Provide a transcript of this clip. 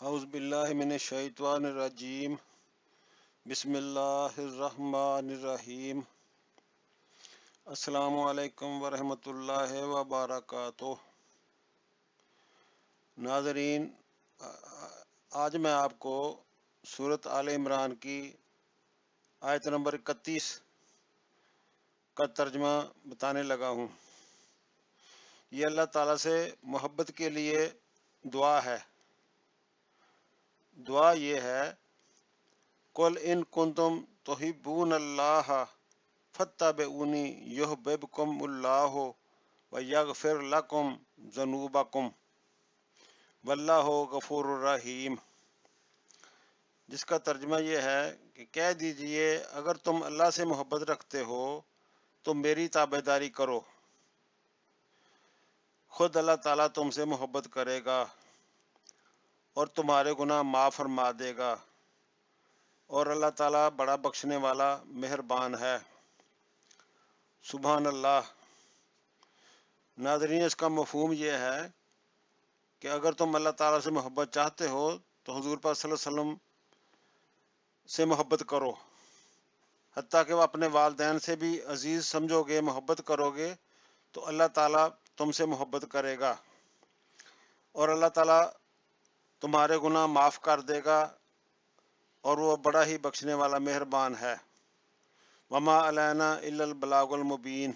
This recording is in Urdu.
اعوذ باللہ من الشیطان الرجیم بسم اللہ الرحمن الرحیم السلام علیکم ورحمۃ اللہ وبرکاتہ۔ ناظرین، آج میں آپ کو سورۃ آل عمران کی آیت نمبر 31 کا ترجمہ بتانے لگا ہوں۔ یہ اللہ تعالیٰ سے محبت کے لیے دعا ہے۔ دعا یہ ہے، قل ان کنتم تحبون اللہ فاتبعونی یحببکم اللہ ویغفر لکم ذنوبکم واللہ غفور الرحیم، جس کا ترجمہ یہ ہے کہ کہہ دیجئے اگر تم اللہ سے محبت رکھتے ہو تو میری تابعداری کرو، خود اللہ تعالیٰ تم سے محبت کرے گا اور تمہارے گناہ معاف فرما دے گا، اور اللہ تعالیٰ بڑا بخشنے والا مہربان ہے۔ سبحان اللہ۔ ناظرین، اس کا مفہوم یہ ہے کہ اگر تم اللہ تعالیٰ سے محبت چاہتے ہو تو حضور پاک صلی اللہ علیہ وسلم سے محبت کرو، حتیٰ کہ وہ اپنے والدین سے بھی عزیز سمجھو گے، محبت کرو گے تو اللہ تعالیٰ تم سے محبت کرے گا، اور اللہ تعالیٰ تمہارے گناہ معاف کر دے گا، اور وہ بڑا ہی بخشنے والا مہربان ہے۔ وما علینا الا البلاغ المبین۔